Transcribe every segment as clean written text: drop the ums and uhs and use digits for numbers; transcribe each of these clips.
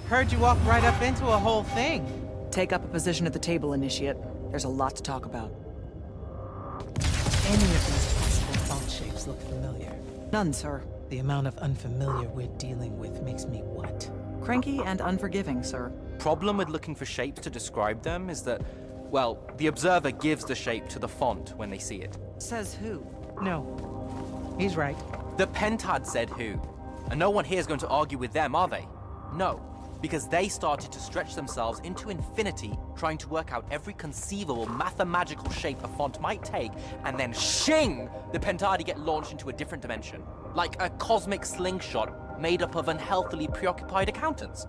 Heard you walk right up into a whole thing. Take up a position at the table, Initiate. There's a lot to talk about. Any of these possible font shapes look familiar. None, sir. The amount of unfamiliar we're dealing with makes me what? Cranky and unforgiving, sir. Problem with looking for shapes to describe them is that, well, the observer gives the shape to the font when they see it. Says who? No. He's right. The Pentad said who, and no one here is going to argue with them, are they? No, because they started to stretch themselves into infinity, trying to work out every conceivable mathematical shape a font might take, and then shing, the Pentadi get launched into a different dimension. Like a cosmic slingshot made up of unhealthily preoccupied accountants.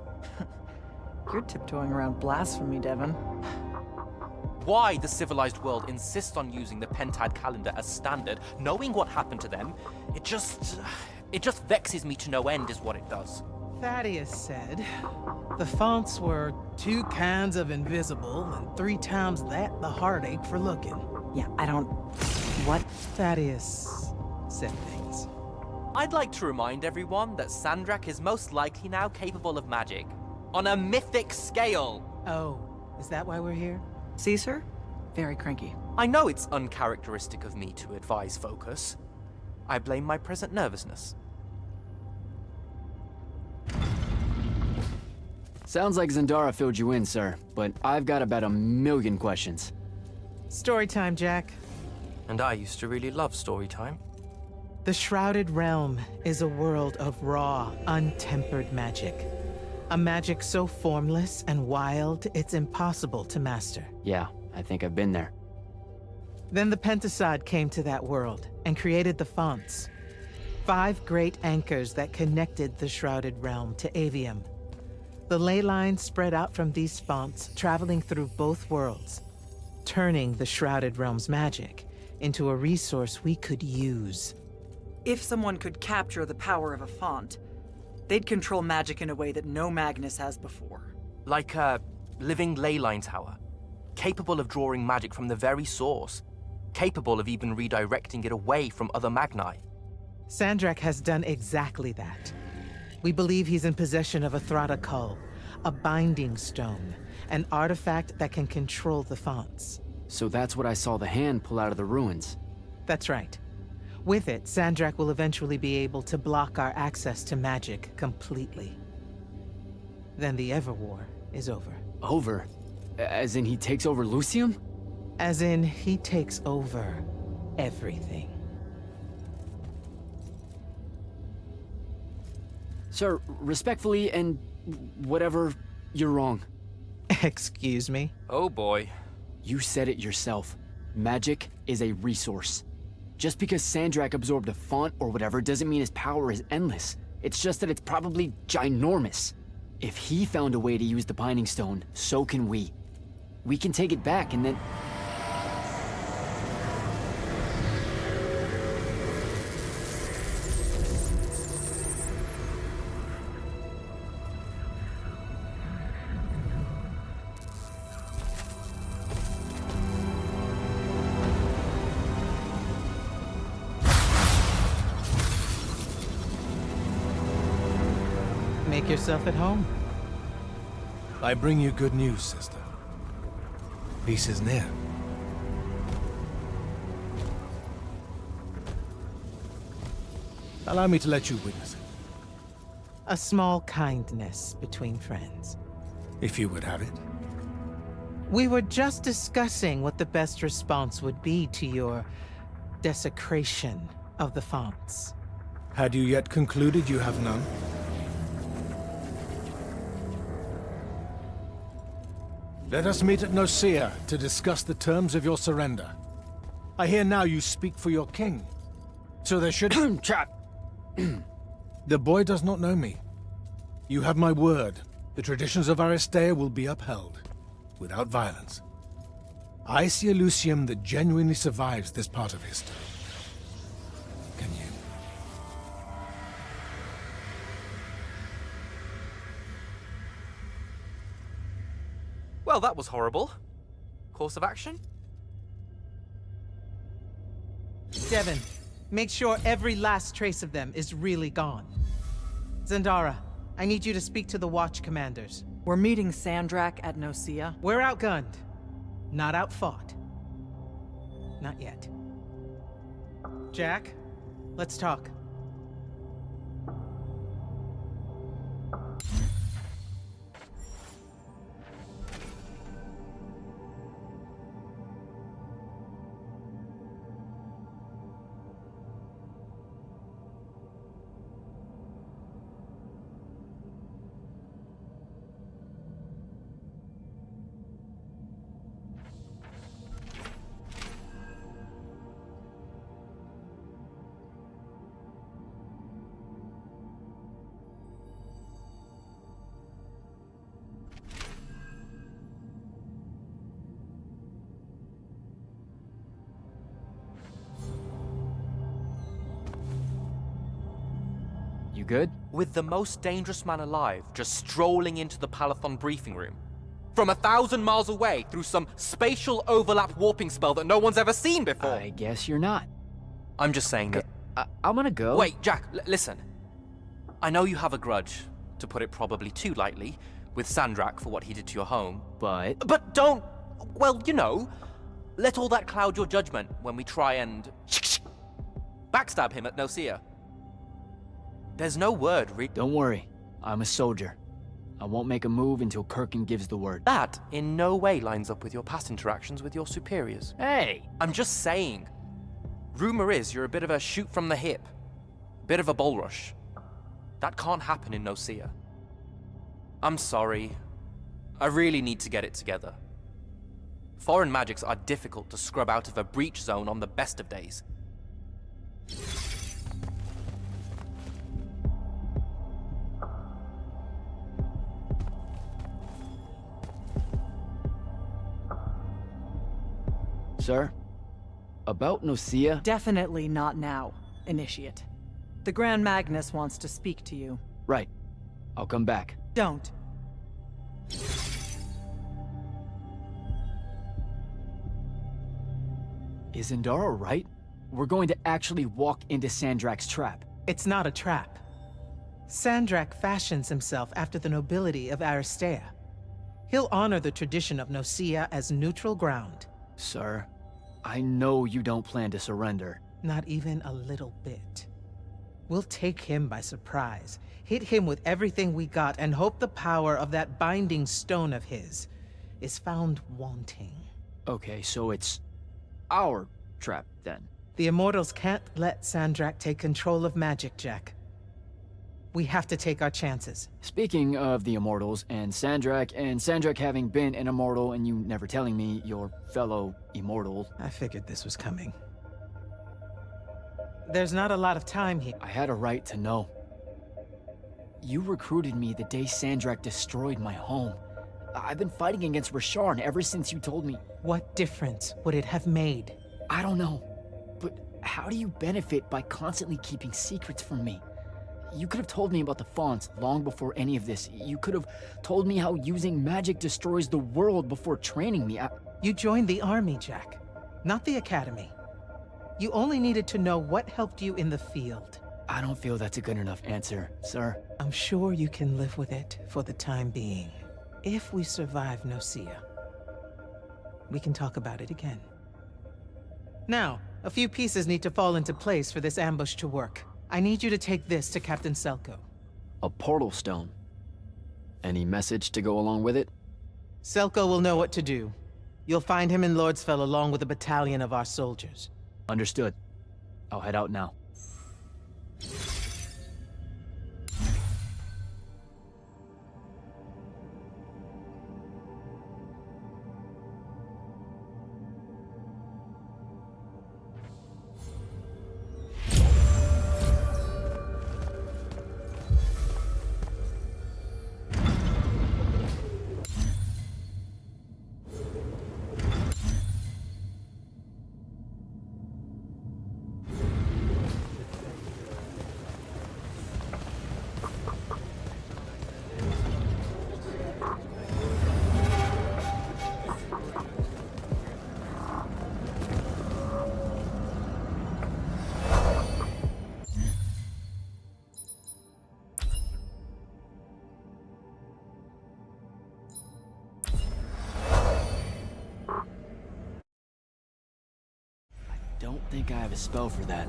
You're tiptoeing around blasphemy, Devon. Why the civilized world insists on using the Pentad calendar as standard, knowing what happened to them, it just vexes me to no end is what it does. Thaddeus said the fonts were 2 cans of invisible and 3 times that the heartache for looking. Yeah, I don't... What? Thaddeus said things. I'd like to remind everyone that Sandrak is most likely now capable of magic. On a mythic scale! Oh, is that why we're here? See, sir? Very cranky. I know it's uncharacteristic of me to advise focus. I blame my present nervousness. Sounds like Zendara filled you in, sir, but I've got about 1,000,000 questions. Story time, Jack. And I used to really love story time. The Shrouded Realm is a world of raw, untempered magic. A magic so formless and wild, it's impossible to master. Yeah, I think I've been there. Then the Pentasod came to that world and created the fonts. 5 great anchors that connected the Shrouded Realm to Aveum. The ley lines spread out from these fonts, traveling through both worlds, turning the Shrouded Realm's magic into a resource we could use. If someone could capture the power of a font, they'd control magic in a way that no Magnus has before. Like a living ley line tower, capable of drawing magic from the very source, capable of even redirecting it away from other Magni. Sandrak has done exactly that. We believe he's in possession of a Thrata Cull, a binding stone, an artifact that can control the fonts. So that's what I saw the hand pull out of the ruins. That's right. With it, Sandrak will eventually be able to block our access to magic completely. Then the Everwar is over. Over? As in he takes over Lucium? As in, he takes over everything. Sir, respectfully and whatever, you're wrong. Excuse me? Oh boy. You said it yourself. Magic is a resource. Just because Sandrak absorbed a font or whatever doesn't mean his power is endless. It's just that it's probably ginormous. If he found a way to use the Binding Stone, so can we. We can take it back and then... Make yourself at home. I bring you good news, sister. Peace is near. Allow me to let you witness it, A small kindness between friends. if you would have it. We were just discussing what the best response would be to your desecration of the fonts. Had you yet concluded you have none? Let us meet at Nicaea to discuss the terms of your surrender. I hear now you speak for your king. So there should... Trap! The boy does not know me. You have my word. The traditions of Aristea will be upheld, without violence. I see a Lucium that genuinely survives this part of history. Can you? Well, that was horrible. Course of action? Devon, make sure every last trace of them is really gone. Zendara, I need you to speak to the Watch commanders. We're meeting Sandrak at Nosea. We're outgunned, not outfought. Not yet. Jack, let's talk. You good? With the most dangerous man alive just strolling into the Palathon briefing room. From 1,000 miles away through some spatial overlap warping spell that no one's ever seen before. I guess you're not. I'm just saying that... I'm gonna go. Wait, Jack, listen. I know you have a grudge, to put it probably too lightly, with Sandrak for what he did to your home. But Don't... Well, you know, let all that cloud your judgment when we try and... backstab him at Nosea. There's no word don't worry. I'm a soldier. I won't make a move until Kirkin gives the word. That in no way lines up with your past interactions with your superiors. Hey! I'm just saying. Rumor is you're a bit of a shoot from the hip. Bit of a bull rush. That can't happen in Nosea. I'm sorry. I really need to get it together. Foreign magics are difficult to scrub out of a breach zone on the best of days. Sir? About Nosea? Definitely not now, Initiate. The Grand Magnus wants to speak to you. Right. I'll come back. Don't. Is Zendara right? We're going to actually walk into Sandrak's trap. It's not a trap. Sandrak fashions himself after the nobility of Aristea. He'll honor the tradition of Nosea as neutral ground. Sir, I know you don't plan to surrender. Not even a little bit. We'll take him by surprise, hit him with everything we got, and hope the power of that binding stone of his is found wanting. Okay, so it's our trap, then. The Immortals can't let Sandrak take control of magic, Jack. We have to take our chances. Speaking of the Immortals and Sandrak having been an Immortal and you never telling me your fellow Immortal... I figured this was coming. There's not a lot of time here. I had a right to know. You recruited me the day Sandrak destroyed my home. I've been fighting against Rasharn ever since you told me. What difference would it have made? I don't know, but how do you benefit by constantly keeping secrets from me? You could have told me about the fonts long before any of this. You could have told me how using magic destroys the world before training me. You joined the army, Jack, not the academy. You only needed to know what helped you in the field. I don't feel that's a good enough answer, sir. I'm sure you can live with it for the time being. If we survive Nosea, we can talk about it again. Now, a few pieces need to fall into place for this ambush to work. I need you to take this to Captain Selko. A portal stone. Any message to go along with it? Selko will know what to do. You'll find him in Lordsfell along with a battalion of our soldiers. Understood. I'll head out now. don't think I have a spell for that.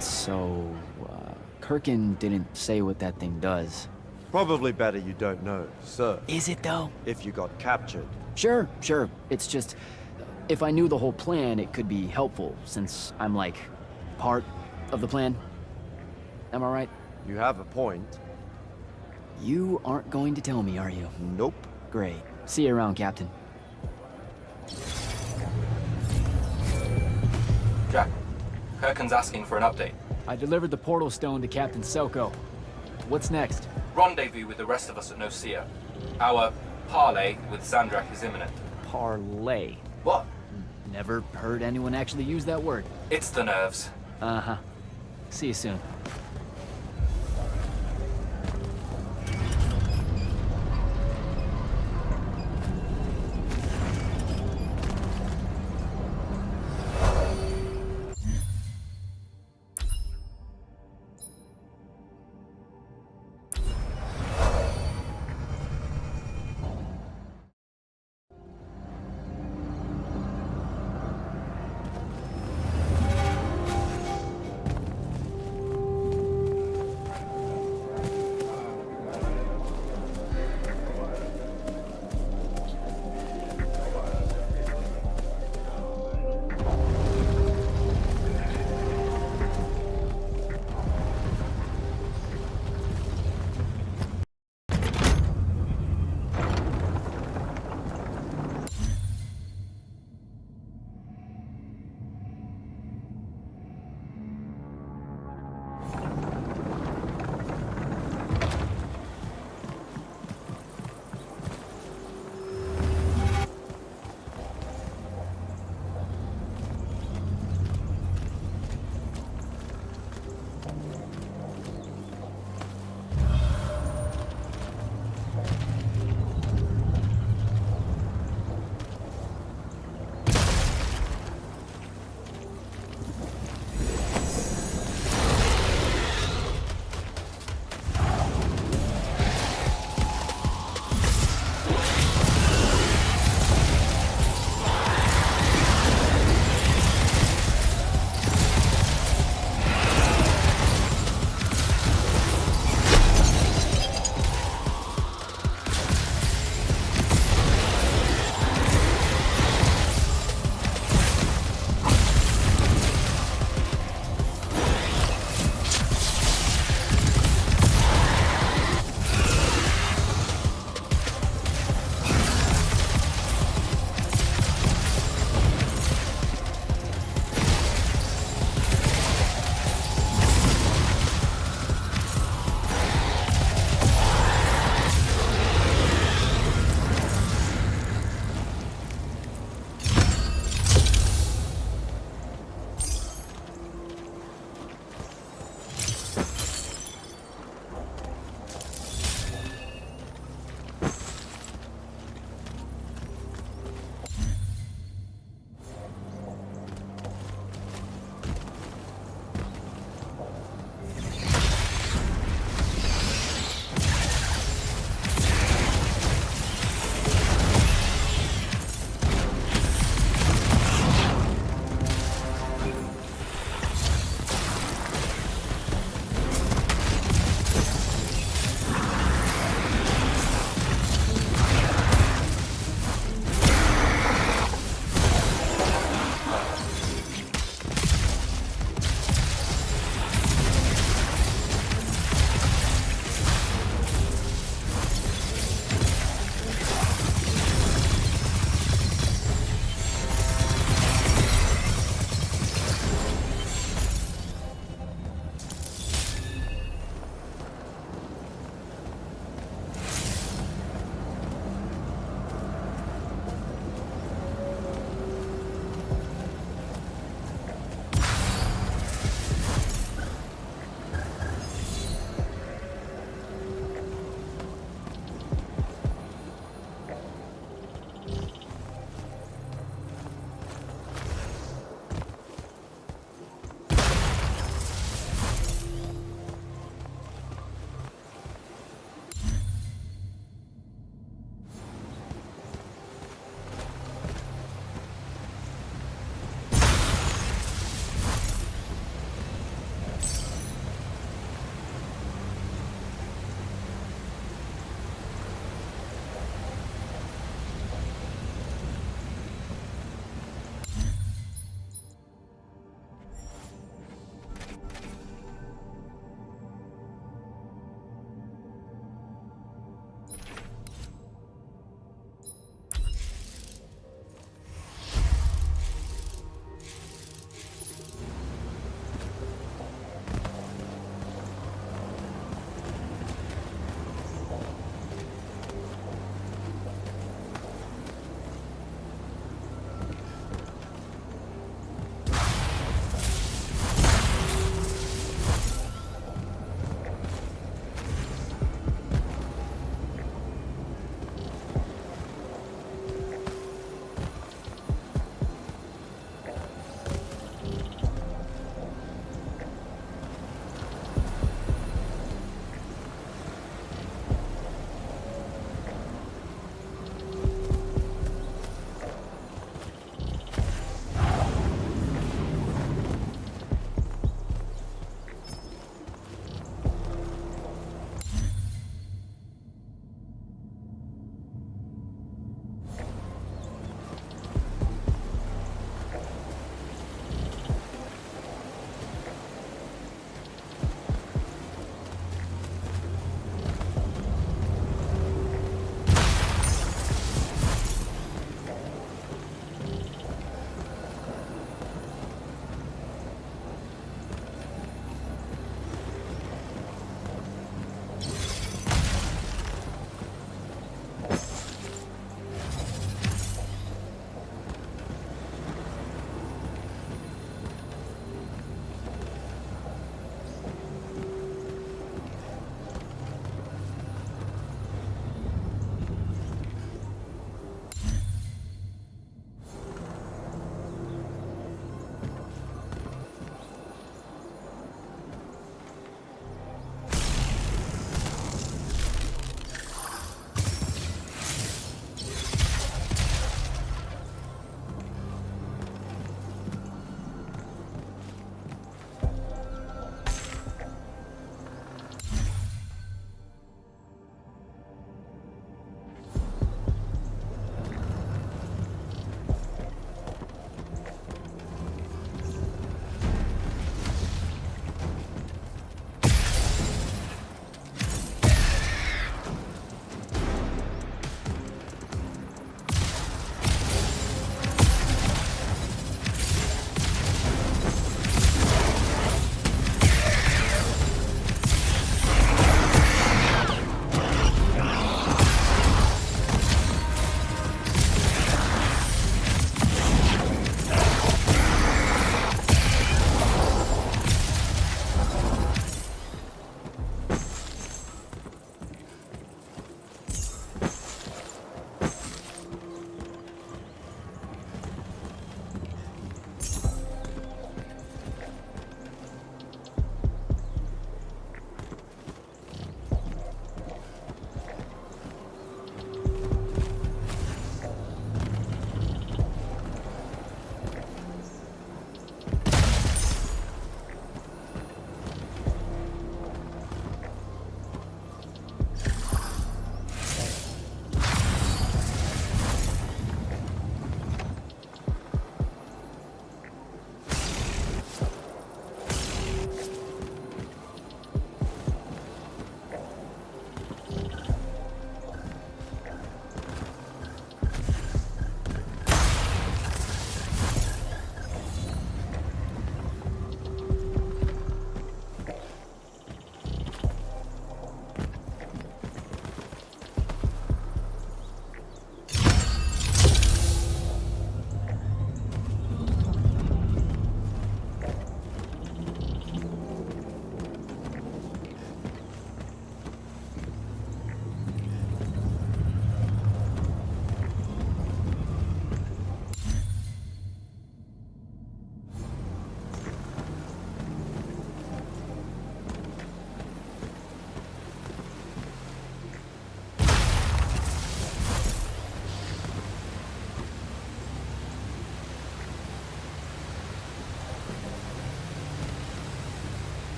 So, Kirkin didn't say what that thing does. Probably better you don't know, sir. Is it though? If you got captured. Sure. It's just, if I knew the whole plan, it could be helpful, since I'm like, part of the plan. Am I right? You have a point. You aren't going to tell me, are you? Nope. Great. See you around, Captain. Jack, Kirkin's asking for an update. I delivered the portal stone to Captain Selko. What's next? Rendezvous with the rest of us at Nocia. Our parley with Sandrak is imminent. Parlay. What? Never heard anyone actually use that word. It's the nerves. Uh-huh. See you soon.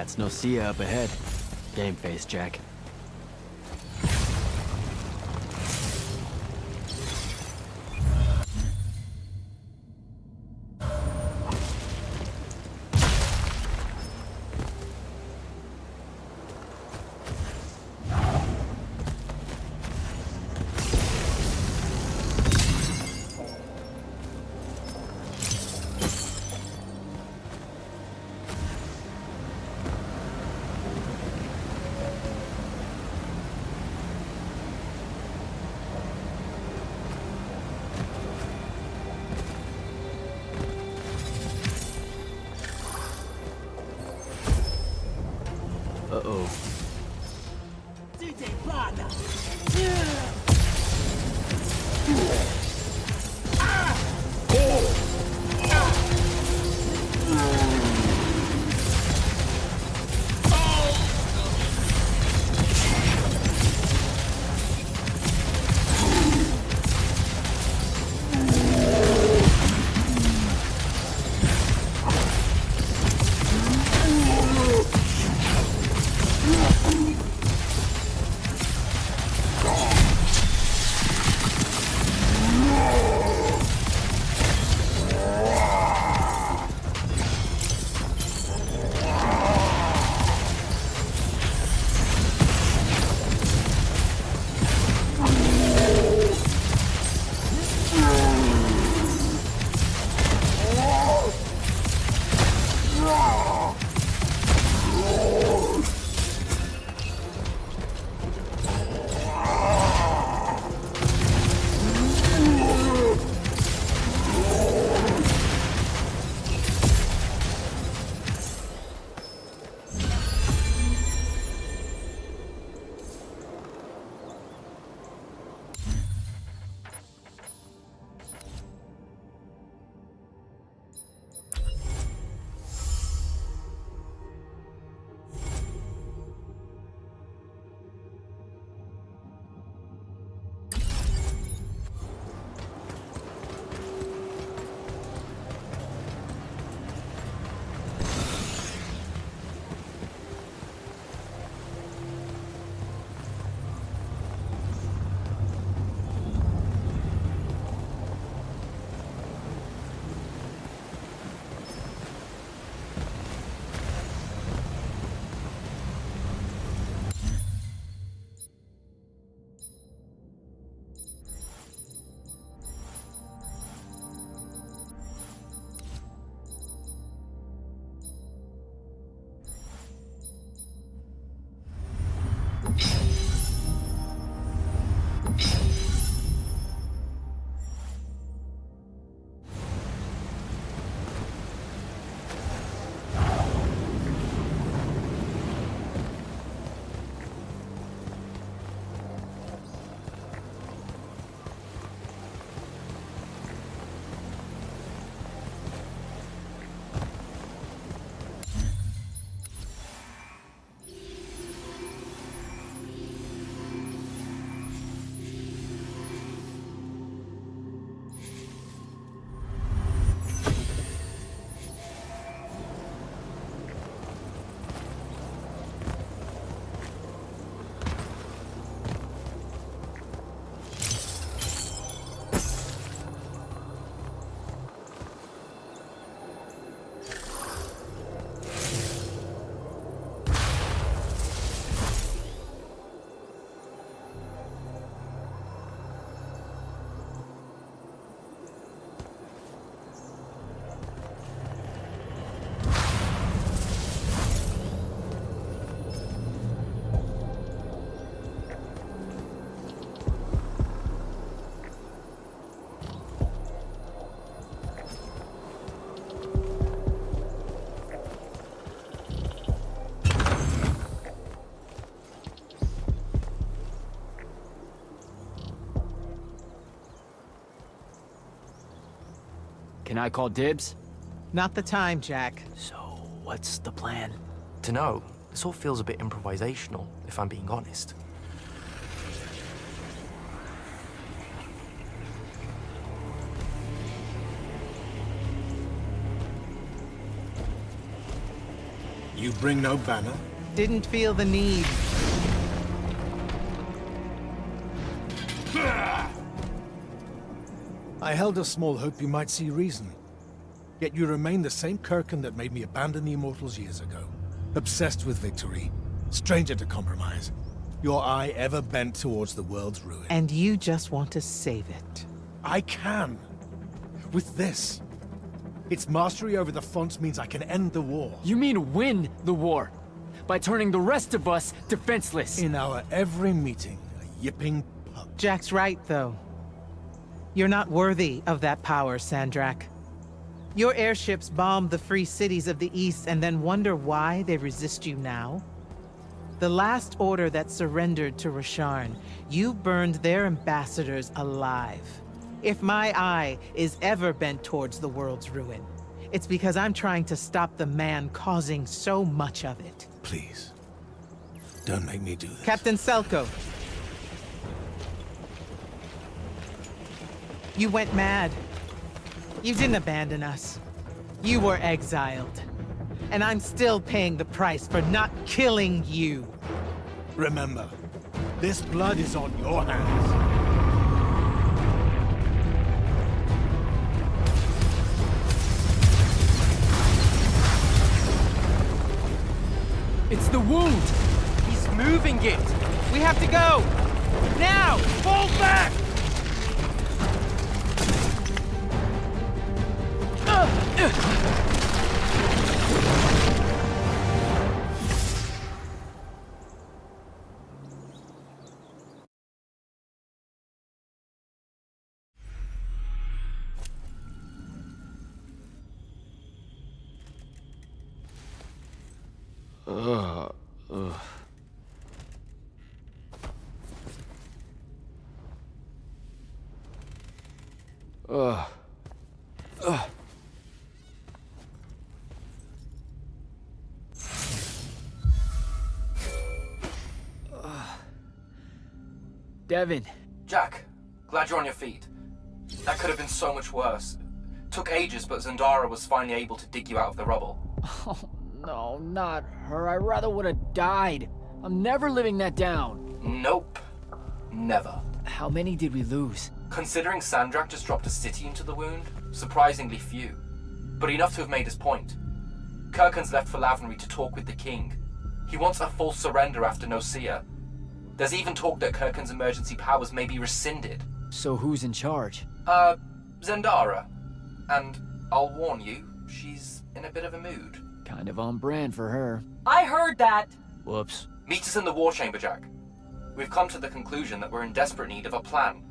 That's Nocia up ahead. Game face, Jack. Uh-oh. Can I call dibs? Not the time, Jack. So, what's the plan? To know, this all feels a bit improvisational, if I'm being honest. You bring no banner? Didn't feel the need. I held a small hope you might see reason. Yet you remain the same Kirkin that made me abandon the Immortals years ago. Obsessed with victory, stranger to compromise. Your eye ever bent towards the world's ruin. And you just want to save it. I can. With this. Its mastery over the fonts means I can end the war. You mean win the war? By turning the rest of us defenseless? In our every meeting, a yipping pub. Jack's right, though. You're not worthy of that power, Sandrak. Your airships bombed the free cities of the East and then wonder why they resist you now? The last order that surrendered to Rasharn, you burned their ambassadors alive. If my eye is ever bent towards the world's ruin, it's because I'm trying to stop the man causing so much of it. Please, don't make me do this. Captain Selko. You went mad. You didn't abandon us. You were exiled. And I'm still paying the price for not killing you. Remember, this blood is on your hands. It's the wound! He's moving it! We have to go! Now! Fall back! Devin. Jack, glad you're on your feet. That could have been so much worse. Took ages, but Zendara was finally able to dig you out of the rubble. Oh, no, not her. I rather would have died. I'm never living that down. Nope. Never. How many did we lose? Considering Sandrak just dropped a city into the wound, surprisingly few. But enough to have made his point. Kirkin's left for Lavenry to talk with the king. He wants a full surrender after Nocia. There's even talk that Kirkin's emergency powers may be rescinded. So who's in charge? Zendara. And I'll warn you, she's in a bit of a mood. Kind of on brand for her. I heard that! Whoops. Meet us in the war chamber, Jack. We've come to the conclusion that we're in desperate need of a plan.